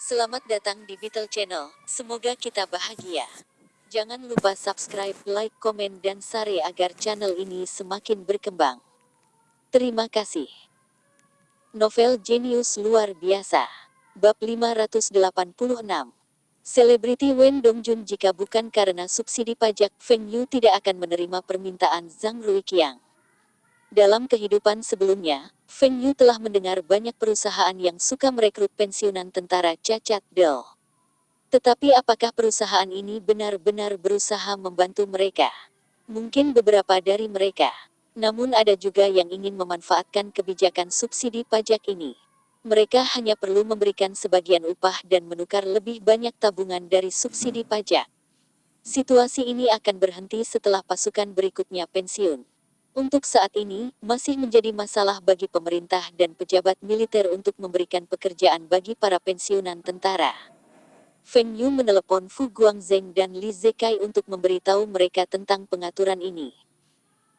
Selamat datang di Beetle Channel, semoga kita bahagia. Jangan lupa subscribe, like, komen, dan share agar channel ini semakin berkembang. Terima kasih. Novel jenius luar biasa. Bab 586. Selebriti Wen Dongjun. Jika bukan karena subsidi pajak, Feng Yu tidak akan menerima permintaan Zhang Ruiqiang. Dalam kehidupan sebelumnya, Feng Yu telah mendengar banyak perusahaan yang suka merekrut pensiunan tentara cacat del. Tetapi apakah perusahaan ini benar-benar berusaha membantu mereka? Mungkin beberapa dari mereka. Namun ada juga yang ingin memanfaatkan kebijakan subsidi pajak ini. Mereka hanya perlu memberikan sebagian upah dan menukar lebih banyak tabungan dari subsidi pajak. Situasi ini akan berhenti setelah pasukan berikutnya pensiun. Untuk saat ini, masih menjadi masalah bagi pemerintah dan pejabat militer untuk memberikan pekerjaan bagi para pensiunan tentara. Feng Yu menelepon Fu Guangzheng dan Li Zekai untuk memberitahu mereka tentang pengaturan ini.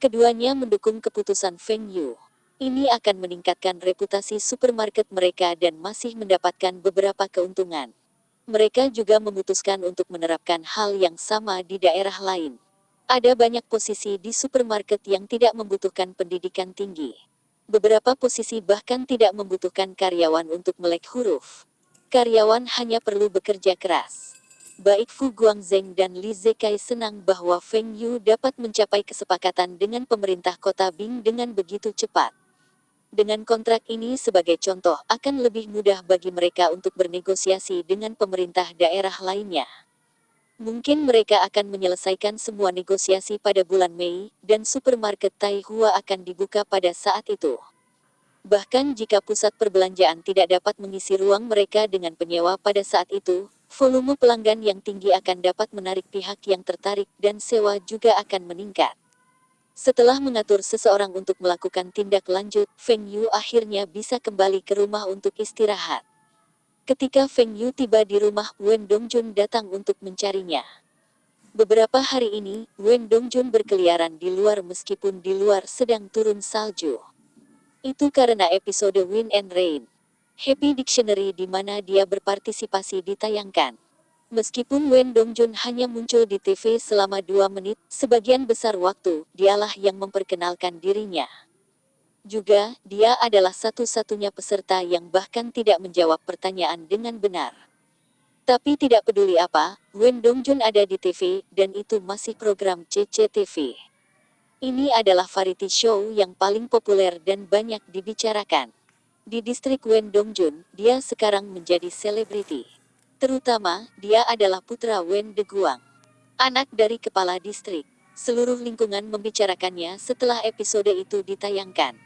Keduanya mendukung keputusan Feng Yu. Ini akan meningkatkan reputasi supermarket mereka dan masih mendapatkan beberapa keuntungan. Mereka juga memutuskan untuk menerapkan hal yang sama di daerah lain. Ada banyak posisi di supermarket yang tidak membutuhkan pendidikan tinggi. Beberapa posisi bahkan tidak membutuhkan karyawan untuk melek huruf. Karyawan hanya perlu bekerja keras. Baik Fu Guangzheng dan Li Zekai senang bahwa Feng Yu dapat mencapai kesepakatan dengan pemerintah kota Bing dengan begitu cepat. Dengan kontrak ini sebagai contoh, akan lebih mudah bagi mereka untuk bernegosiasi dengan pemerintah daerah lainnya. Mungkin mereka akan menyelesaikan semua negosiasi pada bulan Mei, dan supermarket Taihua akan dibuka pada saat itu. Bahkan jika pusat perbelanjaan tidak dapat mengisi ruang mereka dengan penyewa pada saat itu, volume pelanggan yang tinggi akan dapat menarik pihak yang tertarik dan sewa juga akan meningkat. Setelah mengatur seseorang untuk melakukan tindak lanjut, Feng Yu akhirnya bisa kembali ke rumah untuk istirahat. Ketika Feng Yu tiba di rumah, Wen Dongjun datang untuk mencarinya. Beberapa hari ini, Wen Dongjun berkeliaran di luar meskipun di luar sedang turun salju. Itu karena episode Wind and Rain. Happy Dictionary di mana dia berpartisipasi ditayangkan. Meskipun Wen Dongjun hanya muncul di TV selama 2 menit, sebagian besar waktu, dialah yang memperkenalkan dirinya. Juga, dia adalah satu-satunya peserta yang bahkan tidak menjawab pertanyaan dengan benar. Tapi tidak peduli apa, Wen Dongjun ada di TV, dan itu masih program CCTV. Ini adalah variety show yang paling populer dan banyak dibicarakan. Di distrik Wen Dongjun, dia sekarang menjadi selebriti. Terutama, dia adalah putra Wen De Guang, anak dari kepala distrik. Seluruh lingkungan membicarakannya setelah episode itu ditayangkan.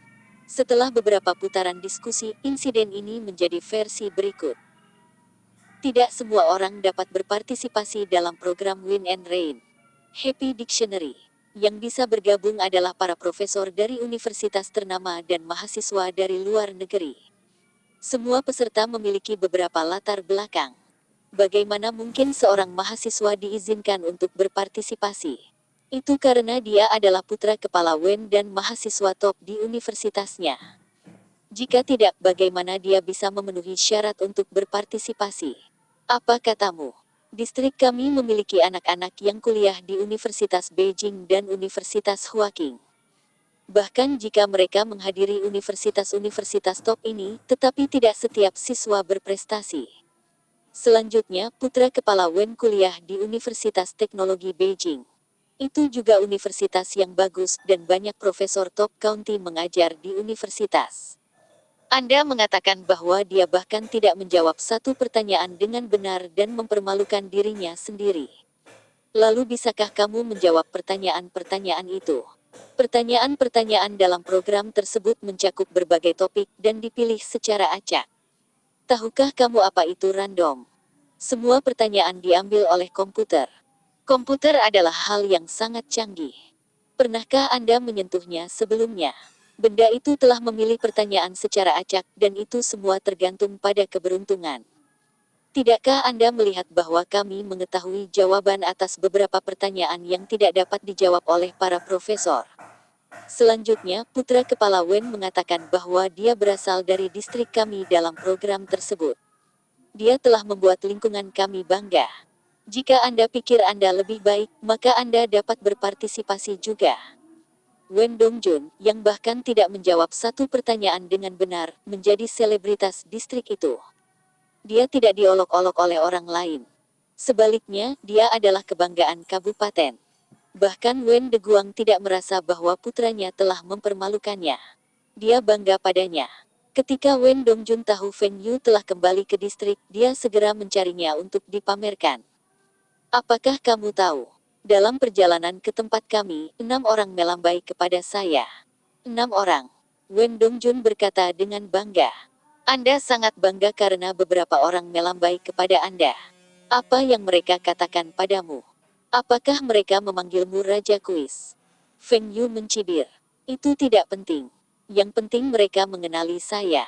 Setelah beberapa putaran diskusi, insiden ini menjadi versi berikut. Tidak semua orang dapat berpartisipasi dalam program Wind and Rain. Happy Dictionary. Yang bisa bergabung adalah para profesor dari universitas ternama dan mahasiswa dari luar negeri. Semua peserta memiliki beberapa latar belakang. Bagaimana mungkin seorang mahasiswa diizinkan untuk berpartisipasi? Itu karena dia adalah putra kepala Wen dan mahasiswa top di universitasnya. Jika tidak, bagaimana dia bisa memenuhi syarat untuk berpartisipasi? Apa katamu? Distrik kami memiliki anak-anak yang kuliah di Universitas Beijing dan Universitas Huaqing. Bahkan jika mereka menghadiri universitas-universitas top ini, tetapi tidak setiap siswa berprestasi. Selanjutnya, putra kepala Wen kuliah di Universitas Teknologi Beijing. Itu juga universitas yang bagus dan banyak profesor top county mengajar di universitas. Anda mengatakan bahwa dia bahkan tidak menjawab satu pertanyaan dengan benar dan mempermalukan dirinya sendiri. Lalu bisakah kamu menjawab pertanyaan-pertanyaan itu? Pertanyaan-pertanyaan dalam program tersebut mencakup berbagai topik dan dipilih secara acak. Tahukah kamu apa itu random? Semua pertanyaan diambil oleh komputer. Komputer adalah hal yang sangat canggih. Pernahkah Anda menyentuhnya sebelumnya? Benda itu telah memilih pertanyaan secara acak, dan itu semua tergantung pada keberuntungan. Tidakkah Anda melihat bahwa kami mengetahui jawaban atas beberapa pertanyaan yang tidak dapat dijawab oleh para profesor? Selanjutnya, putra kepala Wen mengatakan bahwa dia berasal dari distrik kami dalam program tersebut. Dia telah membuat lingkungan kami bangga. Jika Anda pikir Anda lebih baik, maka Anda dapat berpartisipasi juga. Wen Dongjun, yang bahkan tidak menjawab satu pertanyaan dengan benar, menjadi selebritas distrik itu. Dia tidak diolok-olok oleh orang lain. Sebaliknya, dia adalah kebanggaan kabupaten. Bahkan Wen Deguang tidak merasa bahwa putranya telah mempermalukannya. Dia bangga padanya. Ketika Wen Dongjun tahu Feng Yu telah kembali ke distrik, dia segera mencarinya untuk dipamerkan. Apakah kamu tahu? Dalam perjalanan ke tempat kami, 6 orang melambai kepada saya. 6 orang. Wen Dongjun berkata dengan bangga. Anda sangat bangga karena beberapa orang melambai kepada Anda. Apa yang mereka katakan padamu? Apakah mereka memanggilmu Raja Kuis? Feng Yu mencibir. Itu tidak penting. Yang penting mereka mengenali saya.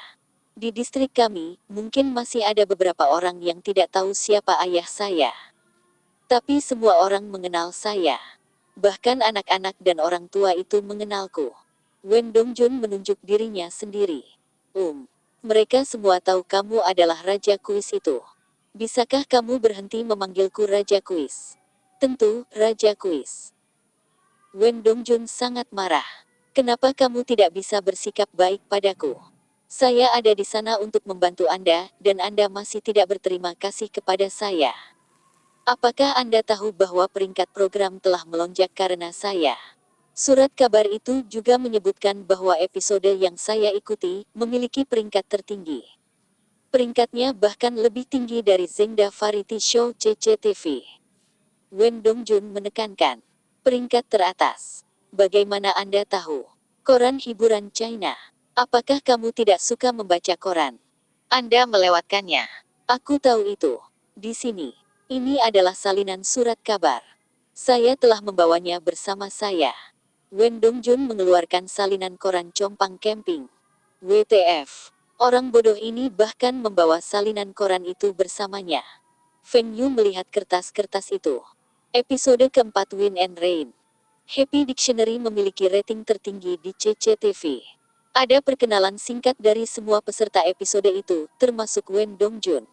Di distrik kami, mungkin masih ada beberapa orang yang tidak tahu siapa ayah saya. Tapi semua orang mengenal saya. Bahkan anak-anak dan orang tua itu mengenalku. Wen Dongjun menunjuk dirinya sendiri. Mereka semua tahu kamu adalah Raja Kuis itu. Bisakah kamu berhenti memanggilku Raja Kuis? Tentu, Raja Kuis. Wen Dongjun sangat marah. Kenapa kamu tidak bisa bersikap baik padaku? Saya ada di sana untuk membantu Anda, dan Anda masih tidak berterima kasih kepada saya. Apakah Anda tahu bahwa peringkat program telah melonjak karena saya? Surat kabar itu juga menyebutkan bahwa episode yang saya ikuti memiliki peringkat tertinggi. Peringkatnya bahkan lebih tinggi dari Zengda Variety Show CCTV. Wen Dongjun menekankan. Peringkat teratas. Bagaimana Anda tahu? Koran hiburan China. Apakah kamu tidak suka membaca koran? Anda melewatkannya. Aku tahu itu. Di sini. Ini adalah salinan surat kabar. Saya telah membawanya bersama saya. Wen Dongjun mengeluarkan salinan koran Compang Camping. WTF. Orang bodoh ini bahkan membawa salinan koran itu bersamanya. Feng Yu melihat kertas-kertas itu. Episode keempat Wind and Rain. Happy Dictionary memiliki rating tertinggi di CCTV. Ada perkenalan singkat dari semua peserta episode itu, termasuk Wen Dongjun.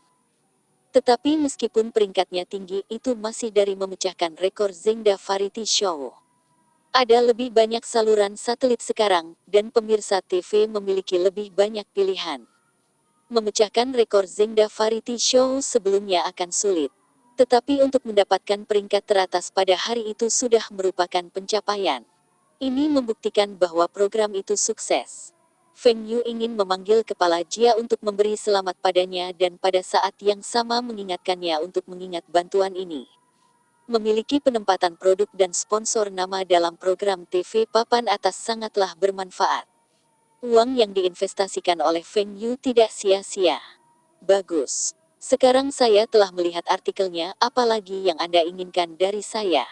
Tetapi meskipun peringkatnya tinggi, itu masih dari memecahkan rekor Zengda Variety Show. Ada lebih banyak saluran satelit sekarang, dan pemirsa TV memiliki lebih banyak pilihan. Memecahkan rekor Zengda Variety Show sebelumnya akan sulit. Tetapi untuk mendapatkan peringkat teratas pada hari itu sudah merupakan pencapaian. Ini membuktikan bahwa program itu sukses. Feng Yu ingin memanggil kepala Jia untuk memberi selamat padanya dan pada saat yang sama mengingatkannya untuk mengingat bantuan ini. Memiliki penempatan produk dan sponsor nama dalam program TV papan atas sangatlah bermanfaat. Uang yang diinvestasikan oleh Feng Yu tidak sia-sia. Bagus. Sekarang saya telah melihat artikelnya, apalagi yang Anda inginkan dari saya?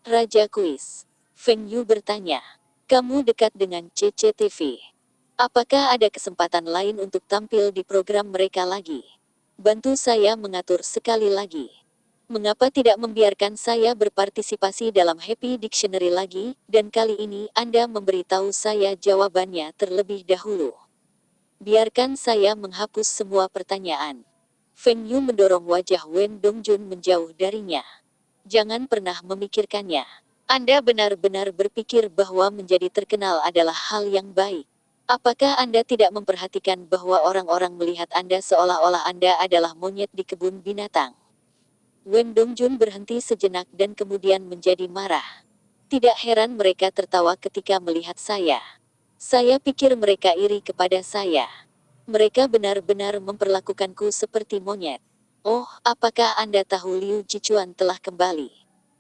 Raja Kuis. Feng Yu bertanya. Kamu dekat dengan CCTV. Apakah ada kesempatan lain untuk tampil di program mereka lagi? Bantu saya mengatur sekali lagi. Mengapa tidak membiarkan saya berpartisipasi dalam Happy Dictionary lagi, dan kali ini Anda memberitahu saya jawabannya terlebih dahulu. Biarkan saya menghapus semua pertanyaan. Feng Yu mendorong wajah Wen Dongjun menjauh darinya. Jangan pernah memikirkannya. Anda benar-benar berpikir bahwa menjadi terkenal adalah hal yang baik. Apakah Anda tidak memperhatikan bahwa orang-orang melihat Anda seolah-olah Anda adalah monyet di kebun binatang? Wen Dongjun berhenti sejenak dan kemudian menjadi marah. Tidak heran mereka tertawa ketika melihat saya. Saya pikir mereka iri kepada saya. Mereka benar-benar memperlakukanku seperti monyet. Oh, apakah Anda tahu Liu Jichuan telah kembali?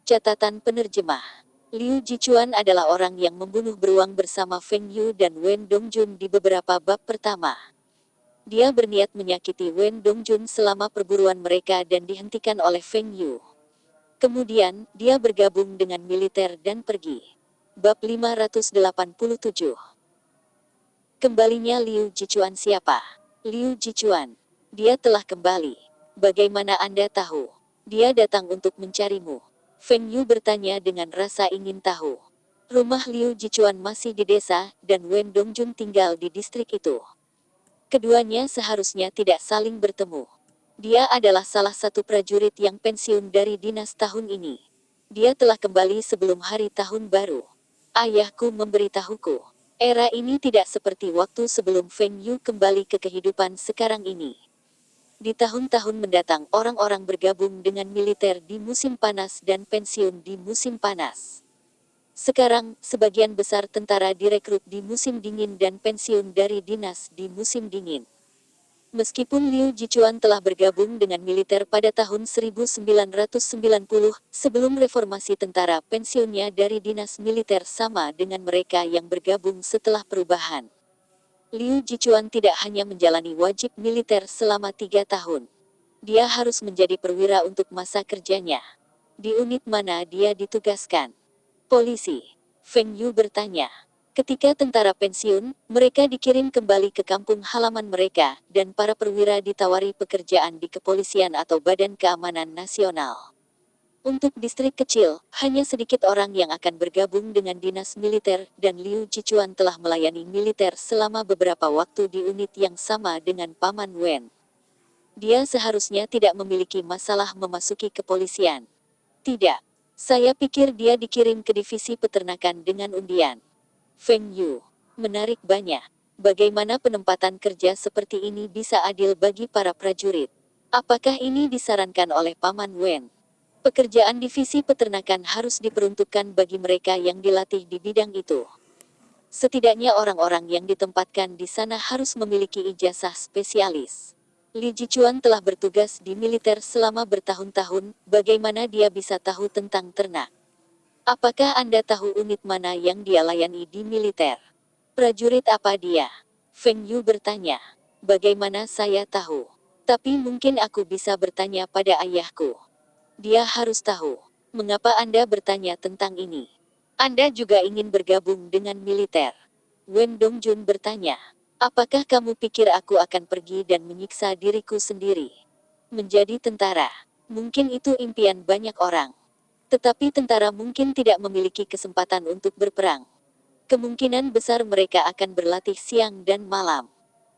Catatan penerjemah. Liu Jichuan adalah orang yang membunuh beruang bersama Feng Yu dan Wen Dongjun di beberapa bab pertama. Dia berniat menyakiti Wen Dongjun selama perburuan mereka dan dihentikan oleh Feng Yu. Kemudian, dia bergabung dengan militer dan pergi. Bab 587. Kembalinya Liu Jichuan siapa? Liu Jichuan. Dia telah kembali. Bagaimana Anda tahu? Dia datang untuk mencarimu. Feng Yu bertanya dengan rasa ingin tahu. Rumah Liu Jichuan masih di desa, dan Wen Dongjun tinggal di distrik itu. Keduanya seharusnya tidak saling bertemu. Dia adalah salah satu prajurit yang pensiun dari dinas tahun ini. Dia telah kembali sebelum hari tahun baru. Ayahku memberitahuku. Era ini tidak seperti waktu sebelum Feng Yu kembali ke kehidupan sekarang ini. Di tahun-tahun mendatang orang-orang bergabung dengan militer di musim panas dan pensiun di musim panas. Sekarang, sebagian besar tentara direkrut di musim dingin dan pensiun dari dinas di musim dingin. Meskipun Liu Jichuan telah bergabung dengan militer pada tahun 1990, sebelum reformasi tentara pensiunnya dari dinas militer sama dengan mereka yang bergabung setelah perubahan. Liu Jichuan tidak hanya menjalani wajib militer selama 3 tahun. Dia harus menjadi perwira untuk masa kerjanya. Di unit mana dia ditugaskan? Polisi. Feng Yu bertanya. Ketika tentara pensiun, mereka dikirim kembali ke kampung halaman mereka, dan para perwira ditawari pekerjaan di kepolisian atau Badan Keamanan Nasional. Untuk distrik kecil, hanya sedikit orang yang akan bergabung dengan dinas militer, dan Liu Jichuan telah melayani militer selama beberapa waktu di unit yang sama dengan Paman Wen. Dia seharusnya tidak memiliki masalah memasuki kepolisian. Tidak. Saya pikir dia dikirim ke divisi peternakan dengan undian. Feng Yu. Menarik banyak. Bagaimana penempatan kerja seperti ini bisa adil bagi para prajurit? Apakah ini disarankan oleh Paman Wen? Pekerjaan divisi peternakan harus diperuntukkan bagi mereka yang dilatih di bidang itu. Setidaknya orang-orang yang ditempatkan di sana harus memiliki ijazah spesialis. Li Jichuan telah bertugas di militer selama bertahun-tahun, bagaimana dia bisa tahu tentang ternak? Apakah Anda tahu unit mana yang dia layani di militer? Prajurit apa dia? Feng Yu bertanya. Bagaimana saya tahu? Tapi mungkin aku bisa bertanya pada ayahku. Dia harus tahu. Mengapa Anda bertanya tentang ini? Anda juga ingin bergabung dengan militer. Wen Dongjun bertanya. Apakah kamu pikir aku akan pergi dan menyiksa diriku sendiri? Menjadi tentara. Mungkin itu impian banyak orang. Tetapi tentara mungkin tidak memiliki kesempatan untuk berperang. Kemungkinan besar mereka akan berlatih siang dan malam.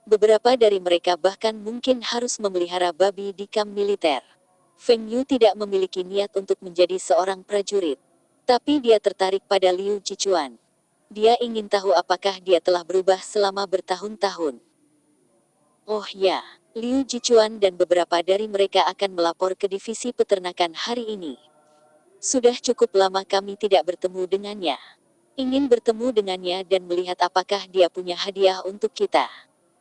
Beberapa dari mereka bahkan mungkin harus memelihara babi di kamp militer. Feng Yu tidak memiliki niat untuk menjadi seorang prajurit. Tapi dia tertarik pada Liu Jichuan. Dia ingin tahu apakah dia telah berubah selama bertahun-tahun. Oh ya, Liu Jichuan dan beberapa dari mereka akan melapor ke divisi peternakan hari ini. Sudah cukup lama kami tidak bertemu dengannya. Ingin bertemu dengannya dan melihat apakah dia punya hadiah untuk kita.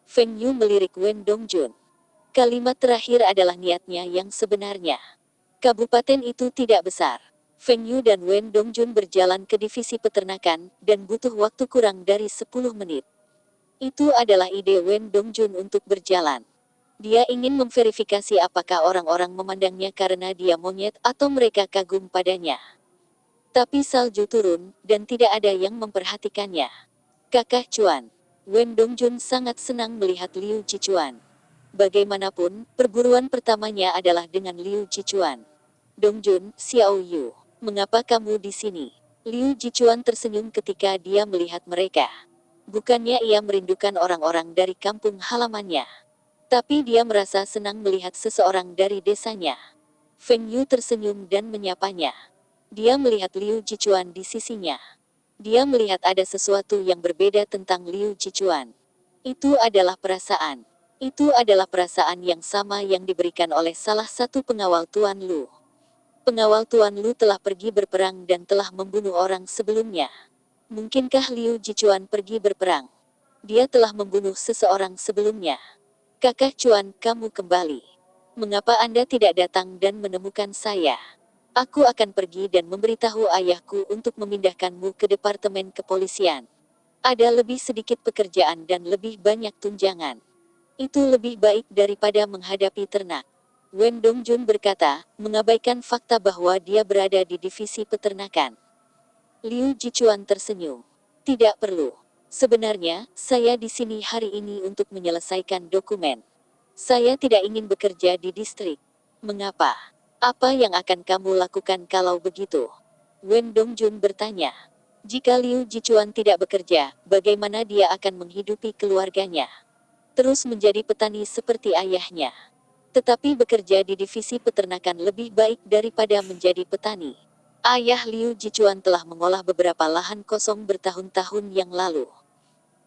Feng Yu melirik Wen Dongjun. Kalimat terakhir adalah niatnya yang sebenarnya. Kabupaten itu tidak besar. Feng Yu dan Wen Dongjun berjalan ke divisi peternakan, dan butuh waktu kurang dari 10 menit. Itu adalah ide Wen Dongjun untuk berjalan. Dia ingin memverifikasi apakah orang-orang memandangnya karena dia monyet atau mereka kagum padanya. Tapi salju turun, dan tidak ada yang memperhatikannya. Kakak Chuan. Wen Dongjun sangat senang melihat Liu Jichuan. Bagaimanapun, perburuan pertamanya adalah dengan Liu Jichuan. Dongjun, Xiao Yu, mengapa kamu di sini? Liu Jichuan tersenyum ketika dia melihat mereka. Bukannya ia merindukan orang-orang dari kampung halamannya. Tapi dia merasa senang melihat seseorang dari desanya. Feng Yu tersenyum dan menyapanya. Dia melihat Liu Jichuan di sisinya. Dia melihat ada sesuatu yang berbeda tentang Liu Jichuan. Itu adalah perasaan. Itu adalah perasaan yang sama yang diberikan oleh salah satu pengawal Tuan Lu. Pengawal Tuan Lu telah pergi berperang dan telah membunuh orang sebelumnya. Mungkinkah Liu Jichuan pergi berperang? Dia telah membunuh seseorang sebelumnya. Kakak Chuan, kamu kembali. Mengapa Anda tidak datang dan menemukan saya? Aku akan pergi dan memberitahu ayahku untuk memindahkanmu ke departemen kepolisian. Ada lebih sedikit pekerjaan dan lebih banyak tunjangan. Itu lebih baik daripada menghadapi ternak. Wen Dongjun berkata, mengabaikan fakta bahwa dia berada di divisi peternakan. Liu Jichuan tersenyum. Tidak perlu. Sebenarnya, saya di sini hari ini untuk menyelesaikan dokumen. Saya tidak ingin bekerja di distrik. Mengapa? Apa yang akan kamu lakukan kalau begitu? Wen Dongjun bertanya. Jika Liu Jichuan tidak bekerja, bagaimana dia akan menghidupi keluarganya? Terus menjadi petani seperti ayahnya. tetapi bekerja di divisi peternakan lebih baik daripada menjadi petani. Ayah Liu Jichuan telah mengolah beberapa lahan kosong bertahun-tahun yang lalu.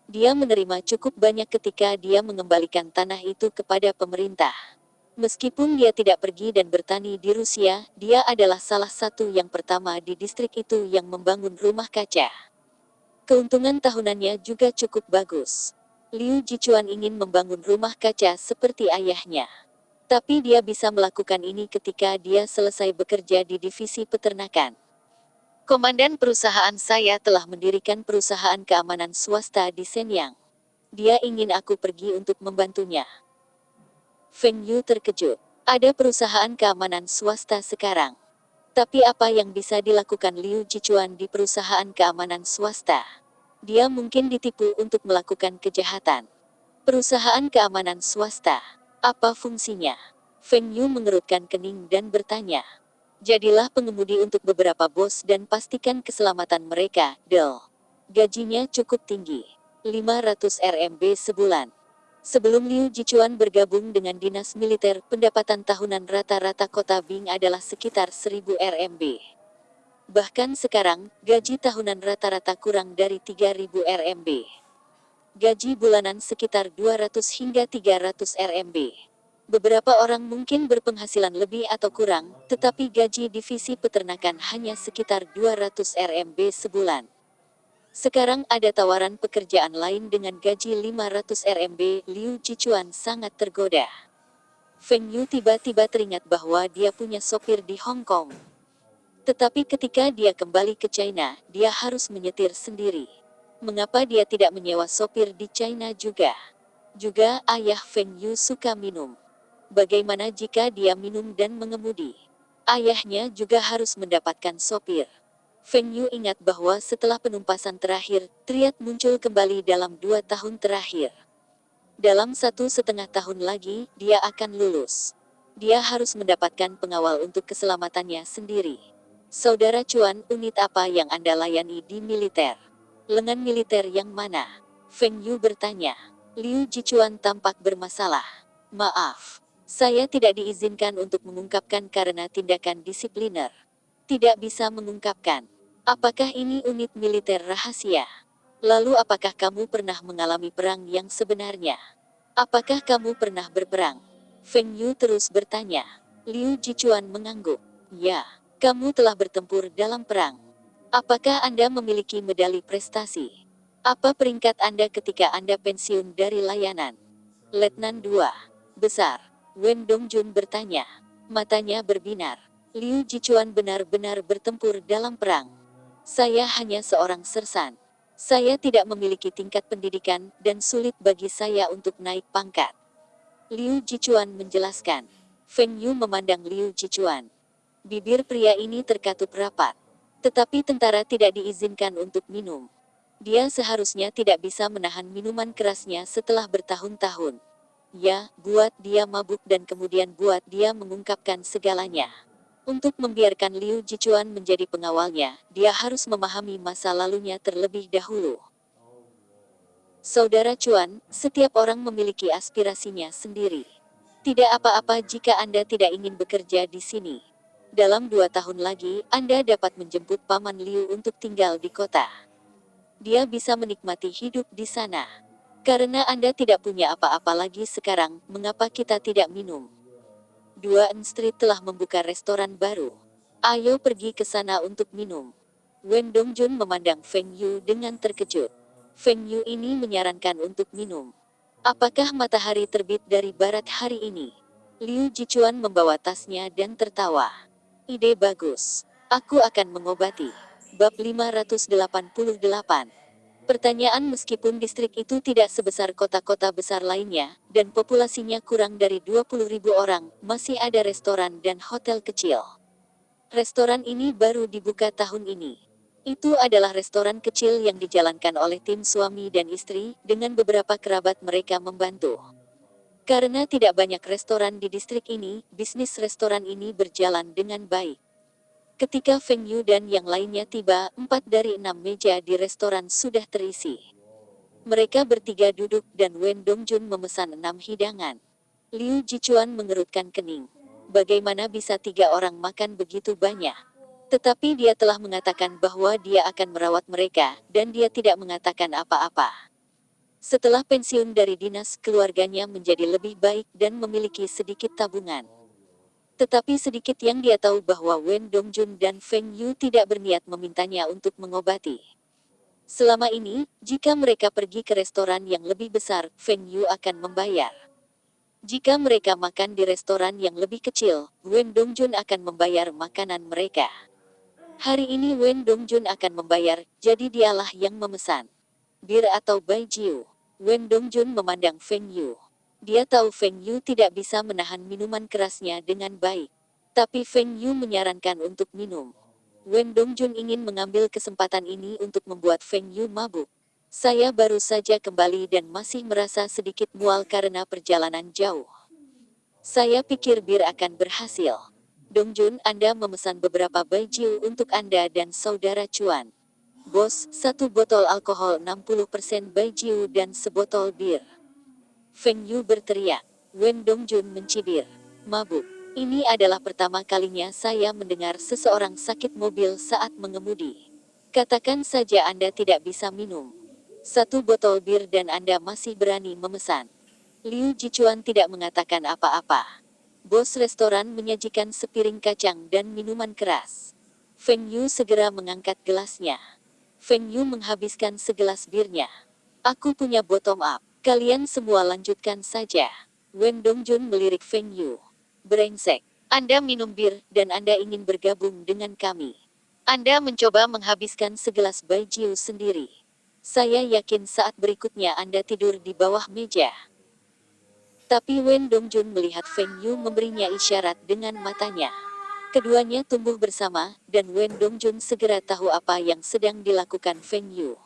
Dia menerima cukup banyak ketika dia mengembalikan tanah itu kepada pemerintah. Meskipun dia tidak pergi dan bertani di Rusia, dia adalah salah satu yang pertama di distrik itu yang membangun rumah kaca. Keuntungan tahunannya juga cukup bagus. Liu Jichuan ingin membangun rumah kaca seperti ayahnya. Tapi dia bisa melakukan ini ketika dia selesai bekerja di divisi peternakan. Komandan perusahaan saya telah mendirikan perusahaan keamanan swasta di Shenyang. Dia ingin aku pergi untuk membantunya. Feng Yu terkejut. Ada perusahaan keamanan swasta sekarang. Tapi apa yang bisa dilakukan Liu Jichuan di perusahaan keamanan swasta? Dia mungkin ditipu untuk melakukan kejahatan. Perusahaan keamanan swasta. Apa fungsinya? Feng Yu mengerutkan kening dan bertanya. Jadilah pengemudi untuk beberapa bos dan pastikan keselamatan mereka, Del. Gajinya cukup tinggi. 500 RMB sebulan. Sebelum Liu Jichuan bergabung dengan dinas militer, pendapatan tahunan rata-rata kota Bing adalah sekitar 1000 RMB. Bahkan sekarang, gaji tahunan rata-rata kurang dari 3000 RMB. Gaji bulanan sekitar 200 hingga 300 RMB. Beberapa orang mungkin berpenghasilan lebih atau kurang, tetapi gaji divisi peternakan hanya sekitar 200 RMB sebulan. Sekarang ada tawaran pekerjaan lain dengan gaji 500 RMB, Liu Jichuan sangat tergoda. Feng Yu tiba-tiba teringat bahwa dia punya sopir di Hong Kong. Tetapi ketika dia kembali ke China, dia harus menyetir sendiri. Mengapa dia tidak menyewa sopir di China juga? Juga ayah Feng Yu suka minum. Bagaimana jika dia minum dan mengemudi? Ayahnya juga harus mendapatkan sopir. Feng Yu ingat bahwa setelah penumpasan terakhir, Triad muncul kembali dalam 2 tahun terakhir. Dalam 1,5 tahun lagi, dia akan lulus. Dia harus mendapatkan pengawal untuk keselamatannya sendiri. Saudara Chuan, unit apa yang Anda layani di militer? Lengan militer yang mana? Feng Yu bertanya. Liu Jichuan tampak bermasalah. Maaf. Saya tidak diizinkan untuk mengungkapkan karena tindakan disipliner. Tidak bisa mengungkapkan. Apakah ini unit militer rahasia? Lalu apakah kamu pernah mengalami perang yang sebenarnya? Apakah kamu pernah berperang? Feng Yu terus bertanya. Liu Jichuan mengangguk. Ya, kamu telah bertempur dalam perang. Apakah Anda memiliki medali prestasi? Apa peringkat Anda ketika Anda pensiun dari layanan? Letnan 2. Besar. Wen Dongjun bertanya. Matanya berbinar. Liu Jichuan benar-benar bertempur dalam perang. Saya hanya seorang sersan. Saya tidak memiliki tingkat pendidikan, dan sulit bagi saya untuk naik pangkat. Liu Jichuan menjelaskan. Feng Yu memandang Liu Jichuan. Bibir pria ini terkatup rapat. Tetapi tentara tidak diizinkan untuk minum. Dia seharusnya tidak bisa menahan minuman kerasnya setelah bertahun-tahun. Ya, buat dia mabuk dan kemudian buat dia mengungkapkan segalanya. Untuk membiarkan Liu Jichuan menjadi pengawalnya, dia harus memahami masa lalunya terlebih dahulu. Saudara Chuan, setiap orang memiliki aspirasinya sendiri. Tidak apa-apa jika Anda tidak ingin bekerja di sini. Dalam 2 tahun lagi, Anda dapat menjemput Paman Liu untuk tinggal di kota. Dia bisa menikmati hidup di sana. Karena Anda tidak punya apa-apa lagi sekarang, mengapa kita tidak minum? 2 Street telah membuka restoran baru. Ayo pergi ke sana untuk minum. Wen Dongjun memandang Feng Yu dengan terkejut. Feng Yu ini menyarankan untuk minum. Apakah matahari terbit dari barat hari ini? Liu Jichuan membawa tasnya dan tertawa. Ide bagus. Aku akan mengobati. Bab 588. Pertanyaan. Meskipun distrik itu tidak sebesar kota-kota besar lainnya, dan populasinya kurang dari 20.000 orang, masih ada restoran dan hotel kecil. Restoran ini baru dibuka tahun ini. Itu adalah restoran kecil yang dijalankan oleh tim suami dan istri, dengan beberapa kerabat mereka membantu. Karena tidak banyak restoran di distrik ini, bisnis restoran ini berjalan dengan baik. Ketika Feng Yu dan yang lainnya tiba, 4 dari 6 meja di restoran sudah terisi. Mereka bertiga duduk dan Wen Dongjun memesan 6 hidangan. Liu Jichuan mengerutkan kening. Bagaimana bisa 3 orang makan begitu banyak? Tetapi dia telah mengatakan bahwa dia akan merawat mereka, dan dia tidak mengatakan apa-apa. Setelah pensiun dari dinas, keluarganya menjadi lebih baik dan memiliki sedikit tabungan. Tetapi sedikit yang dia tahu bahwa Wen Dongjun dan Feng Yu tidak berniat memintanya untuk mengobati. Selama ini, jika mereka pergi ke restoran yang lebih besar, Feng Yu akan membayar. Jika mereka makan di restoran yang lebih kecil, Wen Dongjun akan membayar makanan mereka. Hari ini Wen Dongjun akan membayar, jadi dialah yang memesan bir atau baijiu. Wen Dongjun memandang Feng Yu. Dia tahu Feng Yu tidak bisa menahan minuman kerasnya dengan baik. Tapi Feng Yu menyarankan untuk minum. Wen Dongjun ingin mengambil kesempatan ini untuk membuat Feng Yu mabuk. Saya baru saja kembali dan masih merasa sedikit mual karena perjalanan jauh. Saya pikir bir akan berhasil. Dongjun, Anda memesan beberapa baijiu untuk Anda dan saudara Chuan. Bos, 1 botol alkohol 60% baijiu dan sebotol bir. Feng Yu berteriak. Wen Dongjun mencibir. Mabuk. Ini adalah pertama kalinya saya mendengar seseorang sakit mobil saat mengemudi. Katakan saja Anda tidak bisa minum 1 botol bir dan Anda masih berani memesan. Liu Jichuan tidak mengatakan apa-apa. Bos restoran menyajikan sepiring kacang dan minuman keras. Feng Yu segera mengangkat gelasnya. Feng Yu menghabiskan segelas birnya. Aku punya bottom up. Kalian semua lanjutkan saja. Wen Dongjun melirik Feng Yu. Brengsek. Anda minum bir, dan Anda ingin bergabung dengan kami. Anda mencoba menghabiskan segelas baijiu sendiri. Saya yakin saat berikutnya Anda tidur di bawah meja. Tapi Wen Dongjun melihat Feng Yu memberinya isyarat dengan matanya. Keduanya tumbuh bersama, dan Wen Dongjun segera tahu apa yang sedang dilakukan Feng Yu.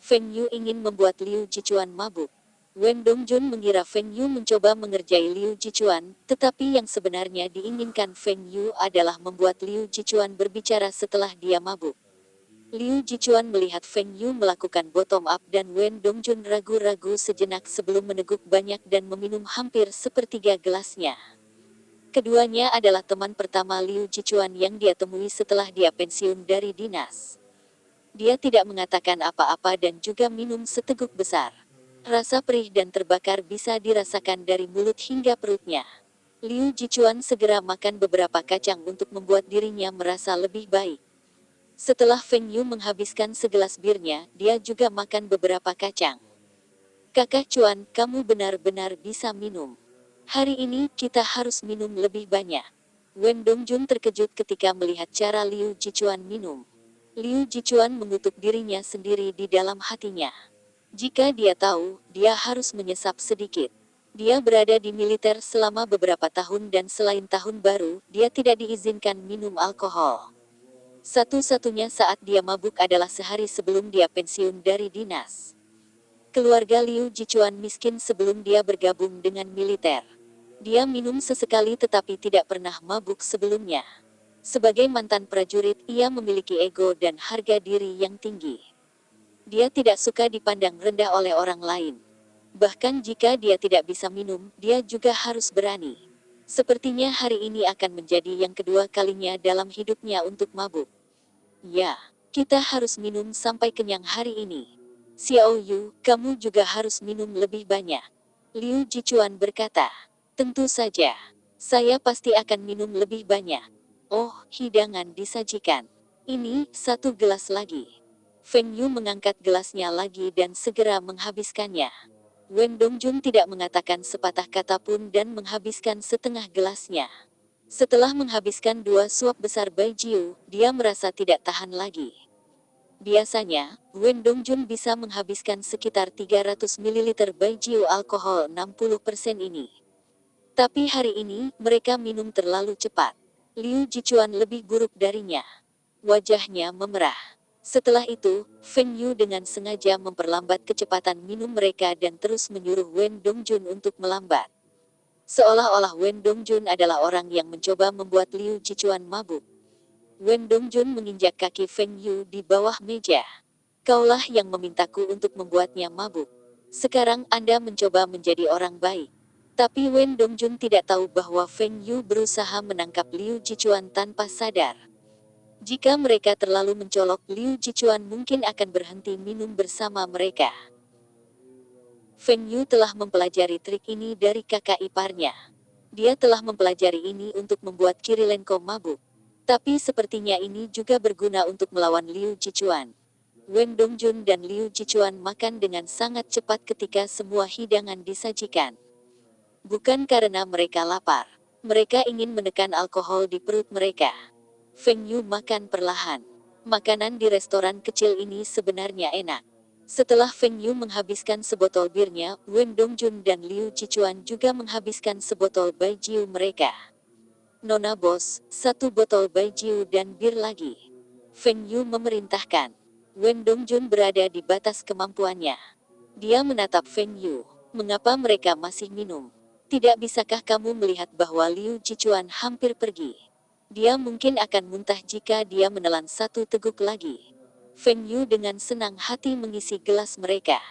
Feng Yu ingin membuat Liu Jichuan mabuk. Wen Dongjun mengira Feng Yu mencoba mengerjai Liu Jichuan, tetapi yang sebenarnya diinginkan Feng Yu adalah membuat Liu Jichuan berbicara setelah dia mabuk. Liu Jichuan melihat Feng Yu melakukan bottom up dan Wen Dongjun ragu-ragu sejenak sebelum meneguk banyak dan meminum hampir sepertiga gelasnya. Keduanya adalah teman pertama Liu Jichuan yang dia temui setelah dia pensiun dari dinas. Dia tidak mengatakan apa-apa dan juga minum seteguk besar. Rasa perih dan terbakar bisa dirasakan dari mulut hingga perutnya. Liu Jichuan segera makan beberapa kacang untuk membuat dirinya merasa lebih baik. Setelah Feng Yu menghabiskan segelas birnya, dia juga makan beberapa kacang. Kakak Chuan, kamu benar-benar bisa minum. Hari ini kita harus minum lebih banyak. Wen Dongjun terkejut ketika melihat cara Liu Jichuan minum. Liu Jichuan mengutuk dirinya sendiri di dalam hatinya. Jika dia tahu, dia harus menyesap sedikit. Dia berada di militer selama beberapa tahun dan selain tahun baru, dia tidak diizinkan minum alkohol. Satu-satunya saat dia mabuk adalah sehari sebelum dia pensiun dari dinas. Keluarga Liu Jichuan miskin sebelum dia bergabung dengan militer. Dia minum sesekali tetapi tidak pernah mabuk sebelumnya. Sebagai mantan prajurit, ia memiliki ego dan harga diri yang tinggi. Dia tidak suka dipandang rendah oleh orang lain. Bahkan jika dia tidak bisa minum, dia juga harus berani. Sepertinya hari ini akan menjadi yang kedua kalinya dalam hidupnya untuk mabuk. Ya, kita harus minum sampai kenyang hari ini. Xiao Yu, kamu juga harus minum lebih banyak. Liu Jichuan berkata. Tentu saja. Saya pasti akan minum lebih banyak. Oh, hidangan disajikan. Ini, 1 gelas lagi. Feng Yu mengangkat gelasnya lagi dan segera menghabiskannya. Wen Dongjun tidak mengatakan sepatah kata pun dan menghabiskan setengah gelasnya. Setelah menghabiskan 2 suap besar baijiu, dia merasa tidak tahan lagi. Biasanya, Wen Dongjun bisa menghabiskan sekitar 300 ml baijiu alkohol 60% ini. Tapi hari ini, mereka minum terlalu cepat. Liu Jichuan lebih buruk darinya. Wajahnya memerah. Setelah itu, Feng Yu dengan sengaja memperlambat kecepatan minum mereka dan terus menyuruh Wen Dongjun untuk melambat. Seolah-olah Wen Dongjun adalah orang yang mencoba membuat Liu Jichuan mabuk. Wen Dongjun menginjak kaki Feng Yu di bawah meja. Kaulah yang memintaku untuk membuatnya mabuk. Sekarang Anda mencoba menjadi orang baik. Tapi Wen Dongjun tidak tahu bahwa Feng Yu berusaha menangkap Liu Jichuan tanpa sadar. Jika mereka terlalu mencolok, Liu Jichuan mungkin akan berhenti minum bersama mereka. Feng Yu telah mempelajari trik ini dari kakak iparnya. Dia telah mempelajari ini untuk membuat Kirilenko mabuk. Tapi sepertinya ini juga berguna untuk melawan Liu Jichuan. Wen Dongjun dan Liu Jichuan makan dengan sangat cepat ketika semua hidangan disajikan. Bukan karena mereka lapar. Mereka ingin menekan alkohol di perut mereka. Feng Yu makan perlahan. Makanan di restoran kecil ini sebenarnya enak. Setelah Feng Yu menghabiskan sebotol birnya, Wen Dongjun dan Liu Jichuan juga menghabiskan sebotol baijiu mereka. Nona bos, satu botol baijiu dan bir lagi. Feng Yu memerintahkan. Wen Dongjun berada di batas kemampuannya. Dia menatap Feng Yu. Mengapa mereka masih minum? Tidak bisakah kamu melihat bahwa Liu Jichuan hampir pergi? Dia mungkin akan muntah jika dia menelan satu teguk lagi. Feng Yu dengan senang hati mengisi gelas mereka.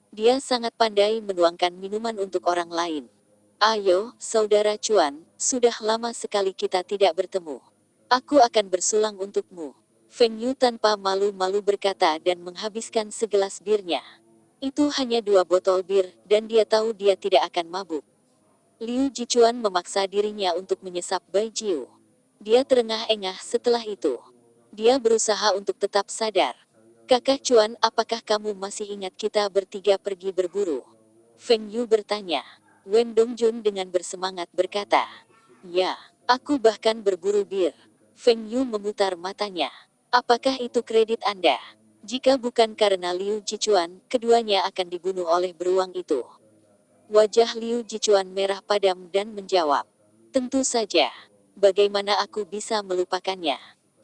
Dia sangat pandai menuangkan minuman untuk orang lain. Ayo, saudara Chuan, sudah lama sekali kita tidak bertemu. Aku akan bersulang untukmu. Feng Yu tanpa malu-malu berkata dan menghabiskan segelas birnya. Itu hanya 2 botol bir, dan dia tahu dia tidak akan mabuk. Liu Jichuan memaksa dirinya untuk menyesap baijiu. Dia terengah-engah setelah itu. Dia berusaha untuk tetap sadar. Kakak Chuan, apakah kamu masih ingat kita bertiga pergi berburu? Feng Yu bertanya. Wen Dongjun dengan bersemangat berkata. Ya, aku bahkan berburu bir. Feng Yu memutar matanya. Apakah itu kredit Anda? Jika bukan karena Liu Jichuan, keduanya akan dibunuh oleh beruang itu. Wajah Liu Jichuan merah padam dan menjawab. Tentu saja. Bagaimana aku bisa melupakannya?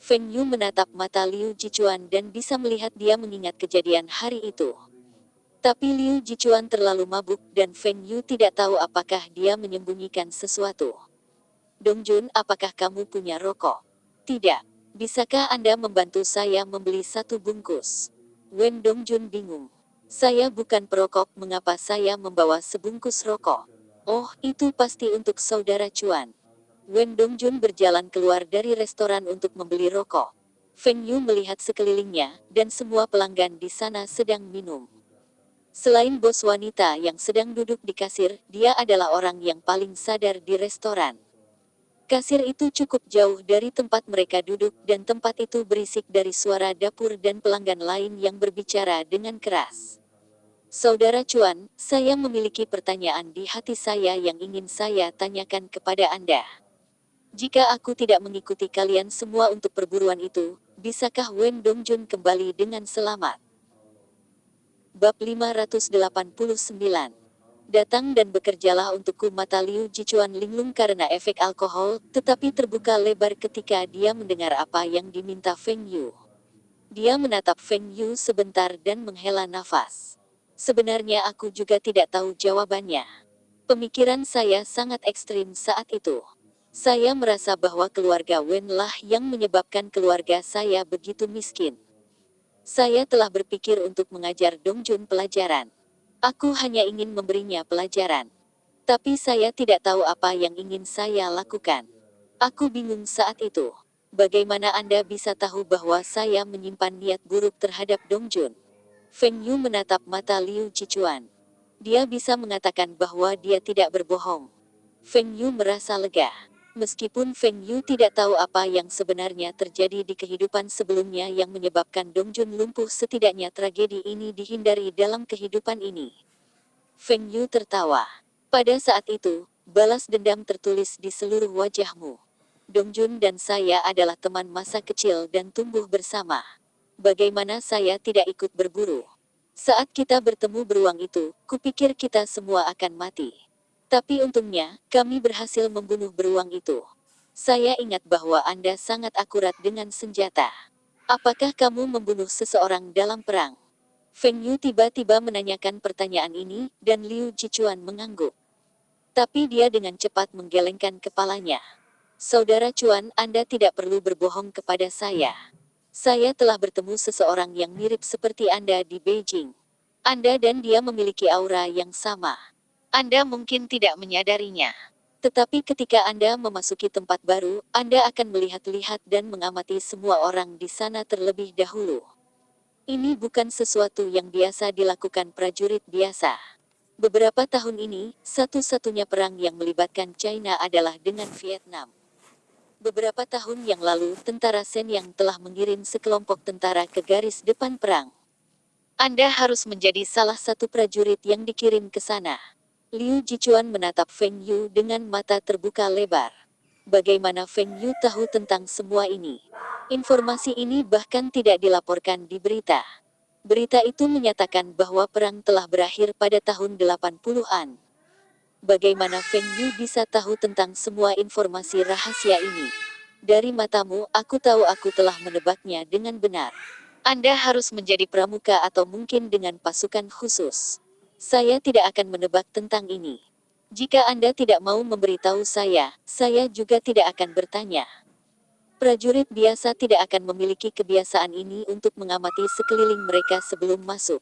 Feng Yu menatap mata Liu Jichuan dan bisa melihat dia mengingat kejadian hari itu. Tapi Liu Jichuan terlalu mabuk dan Feng Yu tidak tahu apakah dia menyembunyikan sesuatu. Dongjun, apakah kamu punya rokok? Tidak. Bisakah Anda membantu saya membeli 1 bungkus? Wen Dongjun bingung. Saya bukan perokok, mengapa saya membawa sebungkus rokok? Oh, itu pasti untuk saudara Chuan. Wen Dongjun berjalan keluar dari restoran untuk membeli rokok. Feng Yu melihat sekelilingnya, dan semua pelanggan di sana sedang minum. Selain bos wanita yang sedang duduk di kasir, dia adalah orang yang paling sadar di restoran. Kasir itu cukup jauh dari tempat mereka duduk dan tempat itu berisik dari suara dapur dan pelanggan lain yang berbicara dengan keras. Saudara Chuan, saya memiliki pertanyaan di hati saya yang ingin saya tanyakan kepada Anda. Jika aku tidak mengikuti kalian semua untuk perburuan itu, bisakah Wen Dongjun kembali dengan selamat? Bab 589. Datang dan bekerjalah untukku. Mata Liu Jichuan linglung karena efek alkohol, tetapi terbuka lebar ketika dia mendengar apa yang diminta Feng Yu. Dia menatap Feng Yu sebentar dan menghela nafas. Sebenarnya aku juga tidak tahu jawabannya. Pemikiran saya sangat ekstrim saat itu. Saya merasa bahwa keluarga Wen lah yang menyebabkan keluarga saya begitu miskin. Saya telah berpikir untuk mengajar Dongjun pelajaran. Aku hanya ingin memberinya pelajaran. Tapi saya tidak tahu apa yang ingin saya lakukan. Aku bingung saat itu. Bagaimana Anda bisa tahu bahwa saya menyimpan niat buruk terhadap Dongjun? Feng Yu menatap mata Liu Jichuan. Dia bisa mengatakan bahwa dia tidak berbohong. Feng Yu merasa lega. Meskipun Feng Yu tidak tahu apa yang sebenarnya terjadi di kehidupan sebelumnya yang menyebabkan Dongjun lumpuh, setidaknya tragedi ini dihindari dalam kehidupan ini. Feng Yu tertawa. Pada saat itu, balas dendam tertulis di seluruh wajahmu. Dongjun dan saya adalah teman masa kecil dan tumbuh bersama. Bagaimana saya tidak ikut berburu? Saat kita bertemu beruang itu, kupikir kita semua akan mati. Tapi untungnya, kami berhasil membunuh beruang itu. Saya ingat bahwa Anda sangat akurat dengan senjata. Apakah kamu membunuh seseorang dalam perang? Feng Yu tiba-tiba menanyakan pertanyaan ini, dan Liu Jichuan mengangguk. Tapi dia dengan cepat menggelengkan kepalanya. Saudara Chuan, Anda tidak perlu berbohong kepada saya. Saya telah bertemu seseorang yang mirip seperti Anda di Beijing. Anda dan dia memiliki aura yang sama. Anda mungkin tidak menyadarinya. Tetapi ketika Anda memasuki tempat baru, Anda akan melihat-lihat dan mengamati semua orang di sana terlebih dahulu. Ini bukan sesuatu yang biasa dilakukan prajurit biasa. Beberapa tahun ini, satu-satunya perang yang melibatkan China adalah dengan Vietnam. Beberapa tahun yang lalu, tentara Sen yang telah mengirim sekelompok tentara ke garis depan perang. Anda harus menjadi salah satu prajurit yang dikirim ke sana. Liu Jichuan menatap Feng Yu dengan mata terbuka lebar. Bagaimana Feng Yu tahu tentang semua ini? Informasi ini bahkan tidak dilaporkan di berita. Berita itu menyatakan bahwa perang telah berakhir pada tahun 80-an. Bagaimana Feng Yu bisa tahu tentang semua informasi rahasia ini? Dari matamu, aku tahu aku telah menebaknya dengan benar. Anda harus menjadi pramuka atau mungkin dengan pasukan khusus. Saya tidak akan menebak tentang ini. Jika Anda tidak mau memberitahu saya juga tidak akan bertanya. Prajurit biasa tidak akan memiliki kebiasaan ini untuk mengamati sekeliling mereka sebelum masuk.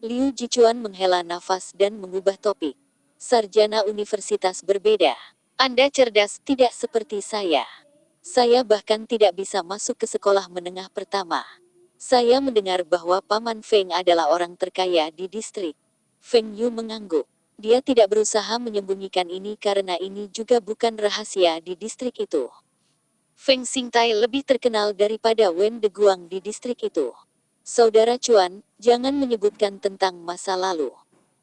Liu Jichuan menghela nafas dan mengubah topik. Sarjana universitas berbeda. Anda cerdas, tidak seperti saya. Saya bahkan tidak bisa masuk ke sekolah menengah pertama. Saya mendengar bahwa Paman Feng adalah orang terkaya di distrik. Feng Yu mengangguk. Dia tidak berusaha menyembunyikan ini karena ini juga bukan rahasia di distrik itu. Feng Xingtai lebih terkenal daripada Wen De Guang di distrik itu. Saudara Chuan, jangan menyebutkan tentang masa lalu.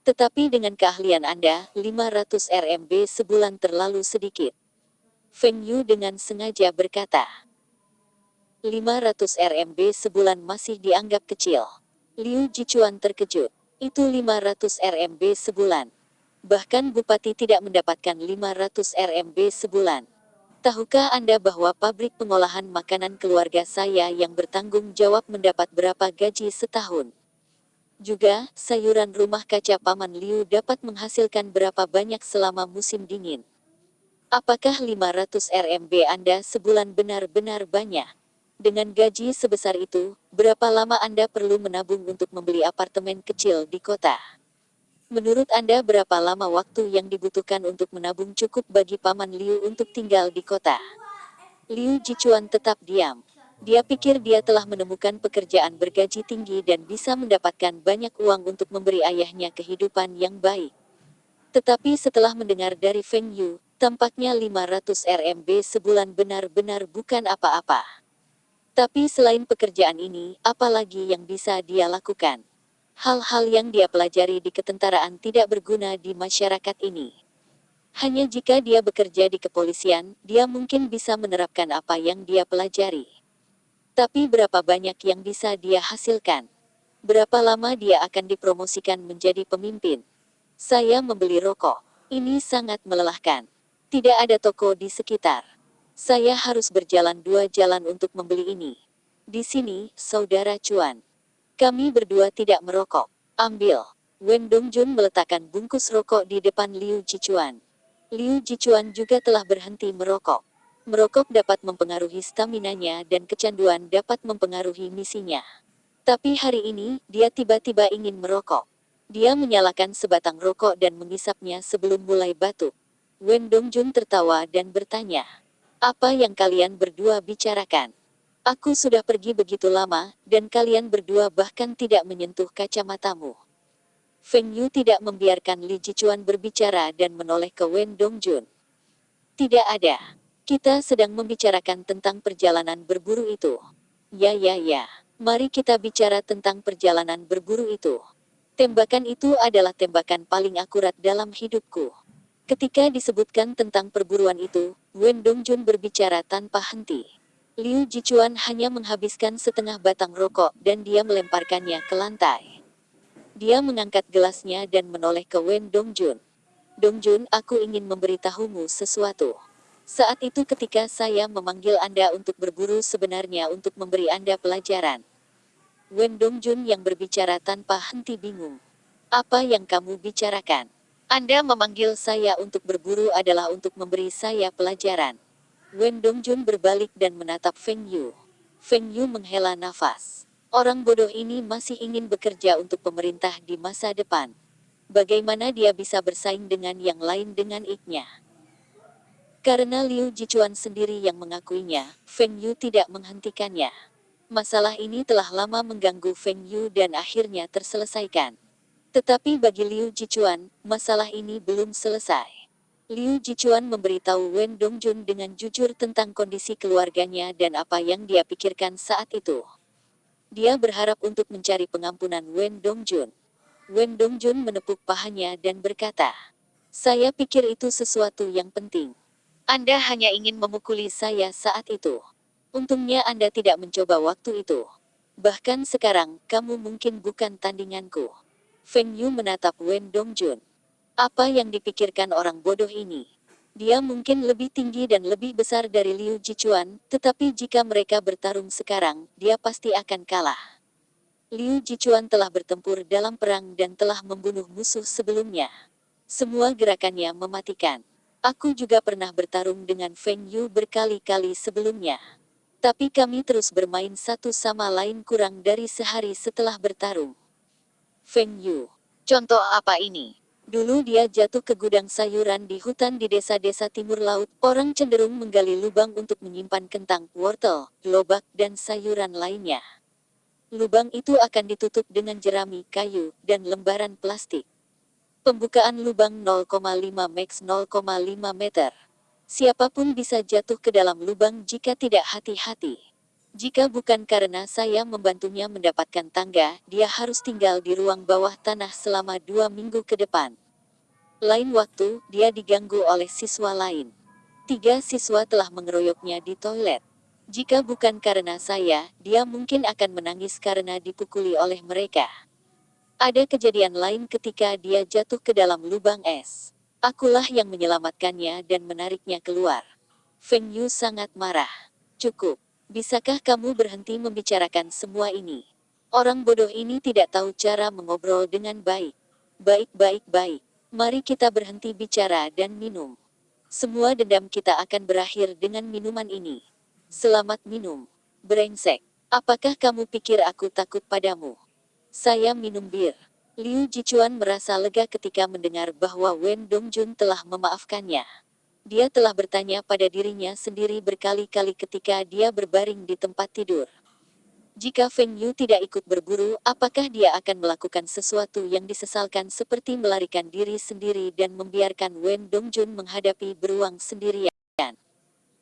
Tetapi dengan keahlian Anda, 500 RMB sebulan terlalu sedikit. Feng Yu dengan sengaja berkata. 500 RMB sebulan masih dianggap kecil. Liu Jichuan terkejut. Itu 500 RMB sebulan. Bahkan Bupati tidak mendapatkan 500 RMB sebulan. Tahukah Anda bahwa pabrik pengolahan makanan keluarga saya yang bertanggung jawab mendapat berapa gaji setahun? Juga, sayuran rumah kaca Paman Liu dapat menghasilkan berapa banyak selama musim dingin? Apakah 500 RMB Anda sebulan benar-benar banyak? Dengan gaji sebesar itu, berapa lama Anda perlu menabung untuk membeli apartemen kecil di kota? Menurut Anda berapa lama waktu yang dibutuhkan untuk menabung cukup bagi Paman Liu untuk tinggal di kota? Liu Jichuan tetap diam. Dia pikir dia telah menemukan pekerjaan bergaji tinggi dan bisa mendapatkan banyak uang untuk memberi ayahnya kehidupan yang baik. Tetapi setelah mendengar dari Feng Yu, tampaknya 500 RMB sebulan benar-benar bukan apa-apa. Tapi selain pekerjaan ini, apa lagi yang bisa dia lakukan? Hal-hal yang dia pelajari di ketentaraan tidak berguna di masyarakat ini. Hanya jika dia bekerja di kepolisian, dia mungkin bisa menerapkan apa yang dia pelajari. Tapi berapa banyak yang bisa dia hasilkan? Berapa lama dia akan dipromosikan menjadi pemimpin? Saya membeli rokok. Ini sangat melelahkan. Tidak ada toko di sekitar. Saya harus berjalan 2 jalan untuk membeli ini. Di sini, Saudara Chuan. Kami berdua tidak merokok. Ambil. Wen Dongjun meletakkan bungkus rokok di depan Liu Jichuan. Liu Jichuan juga telah berhenti merokok. Merokok dapat mempengaruhi staminanya dan kecanduan dapat mempengaruhi misinya. Tapi hari ini, dia tiba-tiba ingin merokok. Dia menyalakan sebatang rokok dan mengisapnya sebelum mulai batuk. Wen Dongjun tertawa dan bertanya, "Apa yang kalian berdua bicarakan? Aku sudah pergi begitu lama, dan kalian berdua bahkan tidak menyentuh kacamatamu." Feng Yu tidak membiarkan Li Jichuan berbicara dan menoleh ke Wen Dongjun. "Tidak ada. Kita sedang membicarakan tentang perjalanan berburu itu." Ya. Mari kita bicara tentang perjalanan berburu itu. Tembakan itu adalah tembakan paling akurat dalam hidupku. Ketika disebutkan tentang perburuan itu, Wen Dongjun berbicara tanpa henti. Liu Jichuan hanya menghabiskan setengah batang rokok dan dia melemparkannya ke lantai. Dia mengangkat gelasnya dan menoleh ke Wen Dongjun. "Dongjun, aku ingin memberitahumu sesuatu. Saat itu ketika saya memanggil Anda untuk berburu sebenarnya untuk memberi Anda pelajaran." Wen Dongjun yang berbicara tanpa henti bingung. "Apa yang kamu bicarakan? Anda memanggil saya untuk berburu adalah untuk memberi saya pelajaran." Wen Dongjun berbalik dan menatap Feng Yu. Feng Yu menghela nafas. Orang bodoh ini masih ingin bekerja untuk pemerintah di masa depan. Bagaimana dia bisa bersaing dengan yang lain dengan ik-nya? Karena Liu Jichuan sendiri yang mengakuinya, Feng Yu tidak menghentikannya. Masalah ini telah lama mengganggu Feng Yu dan akhirnya terselesaikan. Tetapi bagi Liu Jichuan, masalah ini belum selesai. Liu Jichuan memberitahu Wen Dongjun dengan jujur tentang kondisi keluarganya dan apa yang dia pikirkan saat itu. Dia berharap untuk mencari pengampunan Wen Dongjun. Wen Dongjun menepuk pahanya dan berkata, "Saya pikir itu sesuatu yang penting. Anda hanya ingin memukuli saya saat itu. Untungnya Anda tidak mencoba waktu itu. Bahkan sekarang, kamu mungkin bukan tandinganku." Feng Yu menatap Wen Dongjun. Apa yang dipikirkan orang bodoh ini? Dia mungkin lebih tinggi dan lebih besar dari Liu Jichuan, tetapi jika mereka bertarung sekarang, dia pasti akan kalah. Liu Jichuan telah bertempur dalam perang dan telah membunuh musuh sebelumnya. Semua gerakannya mematikan. Aku juga pernah bertarung dengan Feng Yu berkali-kali sebelumnya. Tapi kami terus bermain satu sama lain kurang dari sehari setelah bertarung. Feng Yu. Contoh apa ini? Dulu dia jatuh ke gudang sayuran di hutan di desa-desa timur laut. Orang cenderung menggali lubang untuk menyimpan kentang, wortel, lobak, dan sayuran lainnya. Lubang itu akan ditutup dengan jerami kayu dan lembaran plastik. Pembukaan lubang 0,5 max 0,5 meter. Siapapun bisa jatuh ke dalam lubang jika tidak hati-hati. Jika bukan karena saya membantunya mendapatkan tangga, dia harus tinggal di ruang bawah tanah selama 2 minggu ke depan. Lain waktu, dia diganggu oleh siswa lain. 3 siswa telah mengeroyoknya di toilet. Jika bukan karena saya, dia mungkin akan menangis karena dipukuli oleh mereka. Ada kejadian lain ketika dia jatuh ke dalam lubang es. Akulah yang menyelamatkannya dan menariknya keluar. Feng Yu sangat marah. Cukup. Bisakah kamu berhenti membicarakan semua ini? Orang bodoh ini tidak tahu cara mengobrol dengan baik. Baik. Mari kita berhenti bicara dan minum. Semua dendam kita akan berakhir dengan minuman ini. Selamat minum. Brengsek. Apakah kamu pikir aku takut padamu? Saya minum bir. Liu Jichuan merasa lega ketika mendengar bahwa Wen Dongjun telah memaafkannya. Dia telah bertanya pada dirinya sendiri berkali-kali ketika dia berbaring di tempat tidur. Jika Feng Yu tidak ikut berburu, apakah dia akan melakukan sesuatu yang disesalkan seperti melarikan diri sendiri dan membiarkan Wen Dongjun menghadapi beruang sendirian?